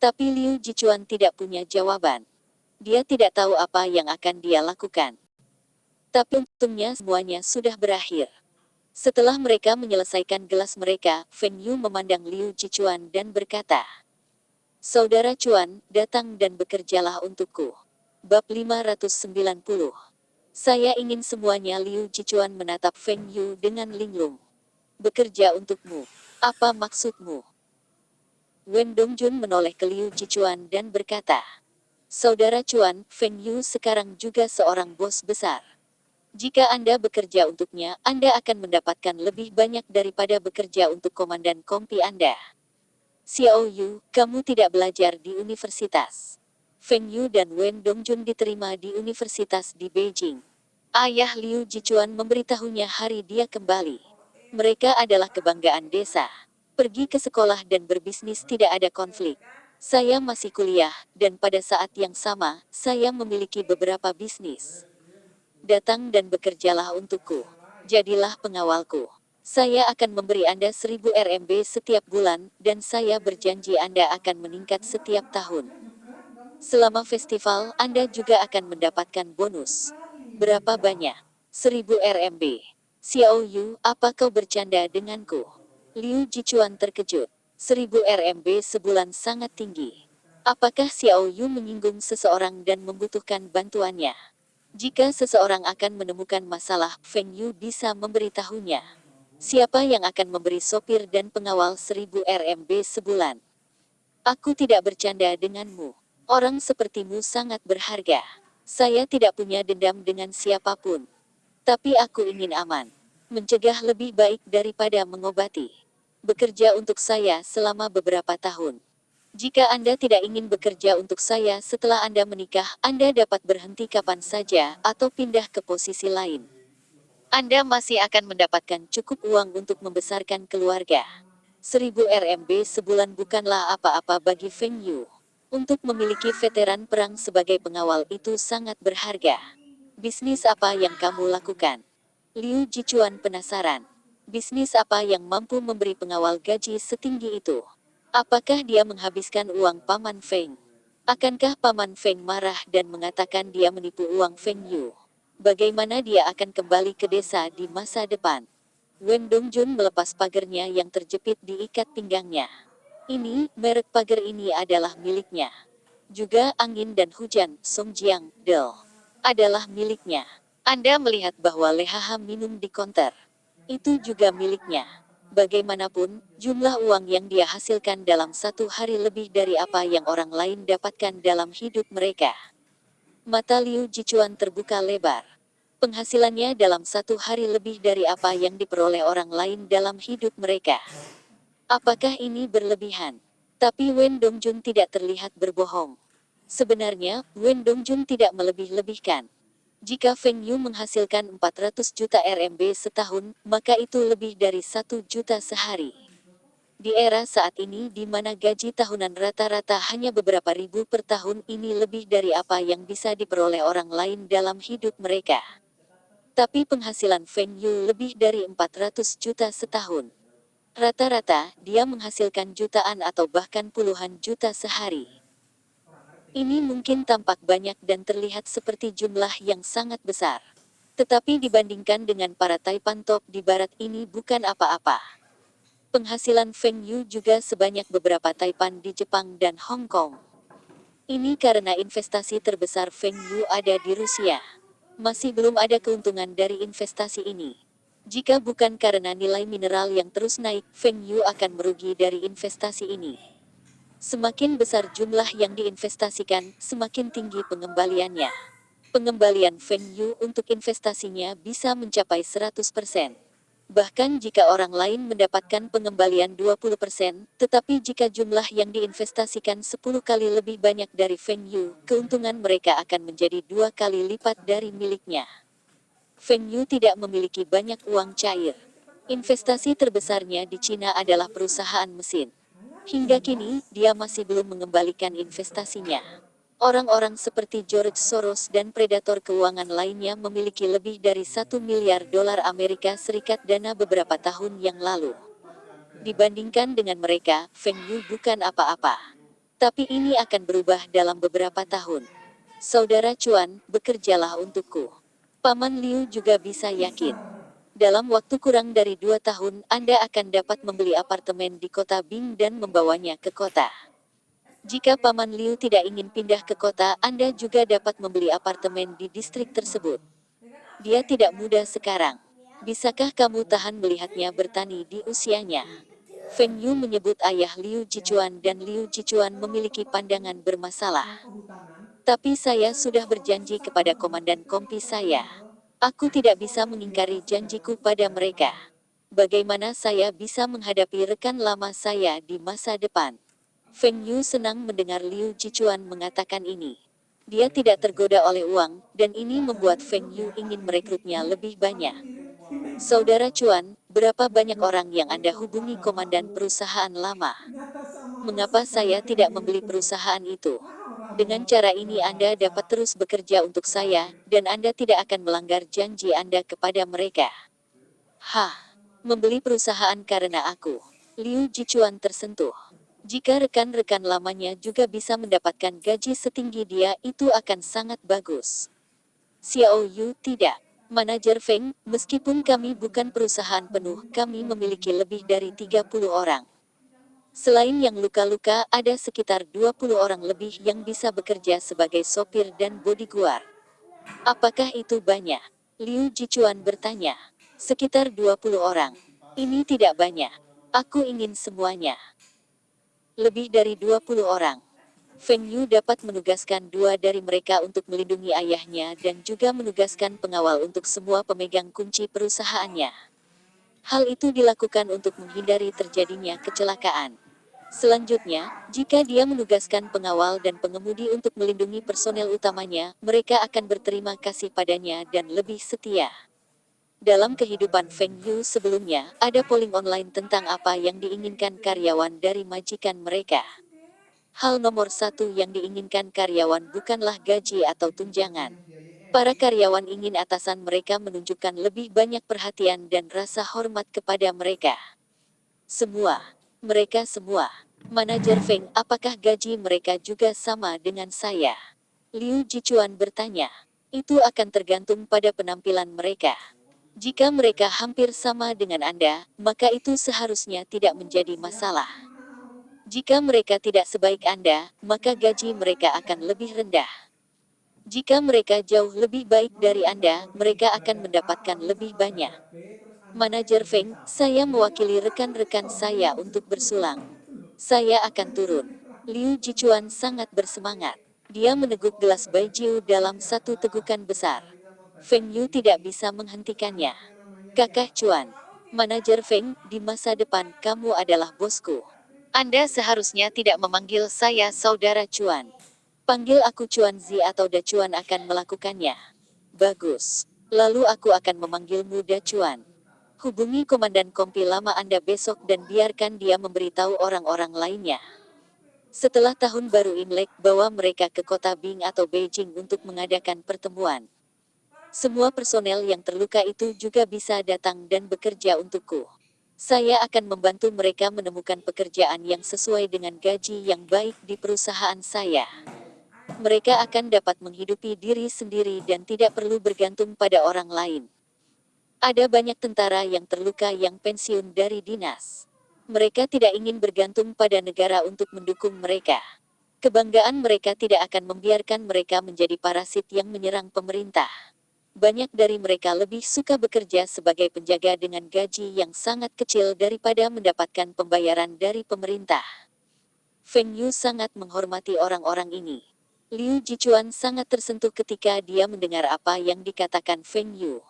Tapi Liu Jichuan tidak punya jawaban. Dia tidak tahu apa yang akan dia lakukan. Tapi untungnya semuanya sudah berakhir. Setelah mereka menyelesaikan gelas mereka, Feng Yu memandang Liu Jichuan dan berkata, "Saudara Chuan, datang dan bekerjalah untukku." Bab 590. Saya ingin semuanya. Liu Jichuan menatap Feng Yu dengan linglung. "Bekerja untukmu. Apa maksudmu?" Wen Dongjun menoleh ke Liu Jichuan dan berkata, "Saudara Chuan, Feng Yu sekarang juga seorang bos besar. Jika Anda bekerja untuknya, Anda akan mendapatkan lebih banyak daripada bekerja untuk komandan kompi Anda." "Xiao Yu, kamu tidak belajar di universitas." Feng Yu dan Wen Dongjun diterima di universitas di Beijing. Ayah Liu Jichuan memberitahunya hari dia kembali. Mereka adalah kebanggaan desa. Pergi ke sekolah dan berbisnis tidak ada konflik. Saya masih kuliah, dan pada saat yang sama, saya memiliki beberapa bisnis. Datang dan bekerjalah untukku. Jadilah pengawalku. Saya akan memberi Anda 1000 RMB setiap bulan, dan saya berjanji Anda akan meningkat setiap tahun. Selama festival, Anda juga akan mendapatkan bonus. Berapa banyak? 1000 RMB. Xiao Yu, apa kau bercanda denganku? Liu Jichuan terkejut. 1000 RMB sebulan sangat tinggi. Apakah Xiao Yu menyinggung seseorang dan membutuhkan bantuannya? Jika seseorang akan menemukan masalah, Feng Yu bisa memberitahunya. Siapa yang akan memberi sopir dan pengawal 1000 RMB sebulan? Aku tidak bercanda denganmu. Orang sepertimu sangat berharga. Saya tidak punya dendam dengan siapapun. Tapi aku ingin aman. Mencegah lebih baik daripada mengobati. Bekerja untuk saya selama beberapa tahun. Jika Anda tidak ingin bekerja untuk saya setelah Anda menikah, Anda dapat berhenti kapan saja atau pindah ke posisi lain. Anda masih akan mendapatkan cukup uang untuk membesarkan keluarga. 1000 RMB sebulan bukanlah apa-apa bagi Feng Yu. Untuk memiliki veteran perang sebagai pengawal itu sangat berharga. Bisnis apa yang kamu lakukan? Liu Jichuan penasaran. Bisnis apa yang mampu memberi pengawal gaji setinggi itu? Apakah dia menghabiskan uang Paman Feng? Akankah Paman Feng marah dan mengatakan dia menipu uang Feng Yu? Bagaimana dia akan kembali ke desa di masa depan? Wen Dongjun melepas pagarnya yang terjepit di ikat pinggangnya. Ini, merek pagar ini adalah miliknya. Juga angin dan hujan, Song Jiang, Del, adalah miliknya. Anda melihat bahwa Lehaha minum di konter. Itu juga miliknya. Bagaimanapun, jumlah uang yang dia hasilkan dalam satu hari lebih dari apa yang orang lain dapatkan dalam hidup mereka. Mata Liu Jichuan terbuka lebar. Penghasilannya dalam satu hari lebih dari apa yang diperoleh orang lain dalam hidup mereka. Apakah ini berlebihan? Tapi Wen Dongjun tidak terlihat berbohong. Sebenarnya, Wen Dongjun tidak melebih-lebihkan. Jika Feng Yu menghasilkan 400 juta RMB setahun, maka itu lebih dari 1 juta sehari. Di era saat ini di mana gaji tahunan rata-rata hanya beberapa ribu per tahun, ini lebih dari apa yang bisa diperoleh orang lain dalam hidup mereka. Tapi penghasilan Feng Yu lebih dari 400 juta setahun. Rata-rata, dia menghasilkan jutaan atau bahkan puluhan juta sehari. Ini mungkin tampak banyak dan terlihat seperti jumlah yang sangat besar. Tetapi dibandingkan dengan para taipan top di barat, ini bukan apa-apa. Penghasilan Feng Yu juga sebanyak beberapa taipan di Jepang dan Hong Kong. Ini karena investasi terbesar Feng Yu ada di Rusia. Masih belum ada keuntungan dari investasi ini. Jika bukan karena nilai mineral yang terus naik, Feng Yu akan merugi dari investasi ini. Semakin besar jumlah yang diinvestasikan, semakin tinggi pengembaliannya. Pengembalian Feng Yu untuk investasinya bisa mencapai 100%. Bahkan jika orang lain mendapatkan pengembalian 20%, tetapi jika jumlah yang diinvestasikan 10 kali lebih banyak dari Feng Yu, keuntungan mereka akan menjadi 2 kali lipat dari miliknya. Feng Yu tidak memiliki banyak uang cair. Investasi terbesarnya di Cina adalah perusahaan mesin. Hingga kini, dia masih belum mengembalikan investasinya. Orang-orang seperti George Soros dan predator keuangan lainnya memiliki lebih dari 1 miliar dolar Amerika Serikat dana beberapa tahun yang lalu. Dibandingkan dengan mereka, Feng Yu bukan apa-apa. Tapi ini akan berubah dalam beberapa tahun. Saudara Chuan, bekerjalah untukku. Paman Liu juga bisa yakin. Dalam waktu kurang dari 2 tahun, Anda akan dapat membeli apartemen di kota Bing dan membawanya ke kota. Jika Paman Liu tidak ingin pindah ke kota, Anda juga dapat membeli apartemen di distrik tersebut. Dia tidak muda sekarang. Bisakah kamu tahan melihatnya bertani di usianya? Feng Yu menyebut ayah Liu Jichuan dan Liu Jichuan memiliki pandangan bermasalah. Tapi saya sudah berjanji kepada komandan kompi saya. Aku tidak bisa mengingkari janjiku pada mereka. Bagaimana saya bisa menghadapi rekan lama saya di masa depan? Feng Yu senang mendengar Liu Jichuan mengatakan ini. Dia tidak tergoda oleh uang, dan ini membuat Feng Yu ingin merekrutnya lebih banyak. Saudara Chuan, berapa banyak orang yang Anda hubungi komandan perusahaan lama? Mengapa saya tidak membeli perusahaan itu? Dengan cara ini Anda dapat terus bekerja untuk saya, dan Anda tidak akan melanggar janji Anda kepada mereka. Hah, membeli perusahaan karena aku. Liu Jichuan tersentuh. Jika rekan-rekan lamanya juga bisa mendapatkan gaji setinggi dia, itu akan sangat bagus. Xiao Yu tidak. Manajer Feng, meskipun kami bukan perusahaan penuh, kami memiliki lebih dari 30 orang. Selain yang luka-luka, ada sekitar 20 orang lebih yang bisa bekerja sebagai sopir dan bodyguard. Apakah itu banyak? Liu Jichuan bertanya. Sekitar 20 orang. Ini tidak banyak. Aku ingin semuanya. Lebih dari 20 orang. Feng Yu dapat menugaskan 2 dari mereka untuk melindungi ayahnya dan juga menugaskan pengawal untuk semua pemegang kunci perusahaannya. Hal itu dilakukan untuk menghindari terjadinya kecelakaan. Selanjutnya, jika dia menugaskan pengawal dan pengemudi untuk melindungi personel utamanya, mereka akan berterima kasih padanya dan lebih setia. Dalam kehidupan Feng Yu sebelumnya, ada polling online tentang apa yang diinginkan karyawan dari majikan mereka. Hal nomor satu yang diinginkan karyawan bukanlah gaji atau tunjangan. Para karyawan ingin atasan mereka menunjukkan lebih banyak perhatian dan rasa hormat kepada mereka. Mereka semua. Manajer Feng, apakah gaji mereka juga sama dengan saya? Liu Jichuan bertanya. Itu akan tergantung pada penampilan mereka. Jika mereka hampir sama dengan Anda, maka itu seharusnya tidak menjadi masalah. Jika mereka tidak sebaik Anda, maka gaji mereka akan lebih rendah. Jika mereka jauh lebih baik dari Anda, mereka akan mendapatkan lebih banyak. Manajer Feng, saya mewakili rekan-rekan saya untuk bersulang. Saya akan turun. Liu Jichuan sangat bersemangat. Dia meneguk gelas baijiu dalam satu tegukan besar. Feng Yu tidak bisa menghentikannya. Kakak Chuan, manajer Feng, di masa depan kamu adalah bosku. Anda seharusnya tidak memanggil saya saudara Chuan. Panggil aku Chuan Zi atau Da Chuan akan melakukannya. Bagus. Lalu aku akan memanggilmu Da Chuan. Hubungi Komandan Kompi lama Anda besok dan biarkan dia memberitahu orang-orang lainnya. Setelah tahun baru Imlek, bawa mereka ke kota Bing atau Beijing untuk mengadakan pertemuan. Semua personel yang terluka itu juga bisa datang dan bekerja untukku. Saya akan membantu mereka menemukan pekerjaan yang sesuai dengan gaji yang baik di perusahaan saya. Mereka akan dapat menghidupi diri sendiri dan tidak perlu bergantung pada orang lain. Ada banyak tentara yang terluka yang pensiun dari dinas. Mereka tidak ingin bergantung pada negara untuk mendukung mereka. Kebanggaan mereka tidak akan membiarkan mereka menjadi parasit yang menyerang pemerintah. Banyak dari mereka lebih suka bekerja sebagai penjaga dengan gaji yang sangat kecil daripada mendapatkan pembayaran dari pemerintah. Feng Yu sangat menghormati orang-orang ini. Liu Jichuan sangat tersentuh ketika dia mendengar apa yang dikatakan Feng Yu.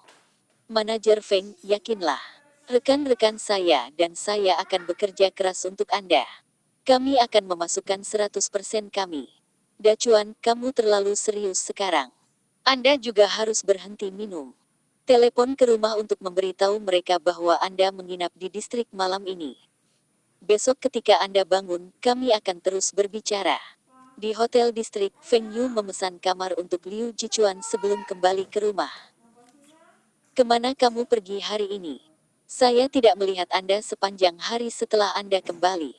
Manajer Feng, yakinlah. Rekan-rekan saya dan saya akan bekerja keras untuk Anda. Kami akan memasukkan 100% kami. Dacuan, kamu terlalu serius sekarang. Anda juga harus berhenti minum. Telepon ke rumah untuk memberitahu mereka bahwa Anda menginap di distrik malam ini. Besok ketika Anda bangun, kami akan terus berbicara. Di hotel distrik, Feng Yu memesan kamar untuk Liu Jichuan sebelum kembali ke rumah. Kemana kamu pergi hari ini? Saya tidak melihat Anda sepanjang hari setelah Anda kembali.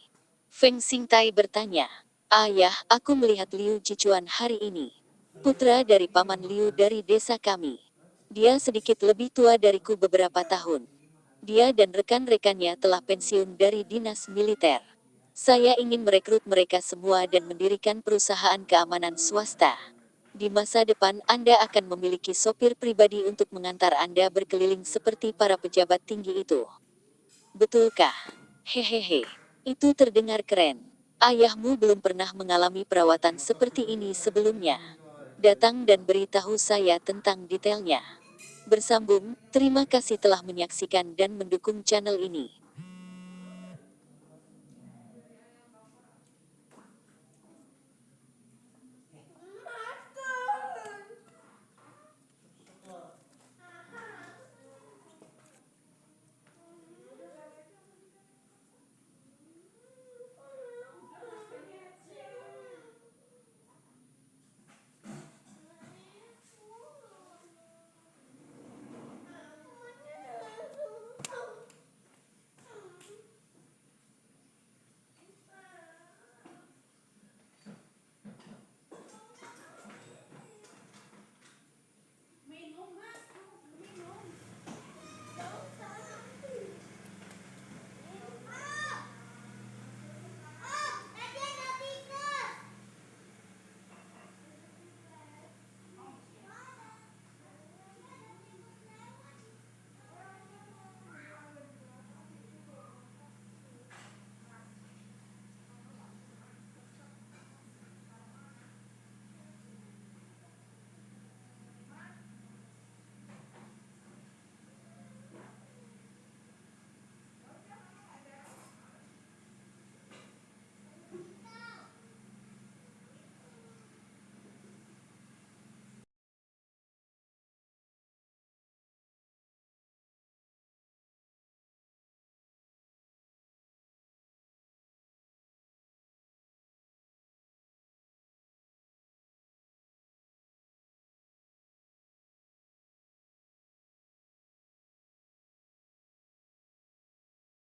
Feng Xingtai bertanya. Ayah, aku melihat Liu Jichuan hari ini. Putra dari Paman Liu dari desa kami. Dia sedikit lebih tua dariku beberapa tahun. Dia dan rekan-rekannya telah pensiun dari dinas militer. Saya ingin merekrut mereka semua dan mendirikan perusahaan keamanan swasta. Di masa depan Anda akan memiliki sopir pribadi untuk mengantar Anda berkeliling seperti para pejabat tinggi itu. Betulkah? Hehehe. Itu terdengar keren. Ayahmu belum pernah mengalami perawatan seperti ini sebelumnya. Datang dan beritahu saya tentang detailnya. Bersambung, terima kasih telah menyaksikan dan mendukung channel ini.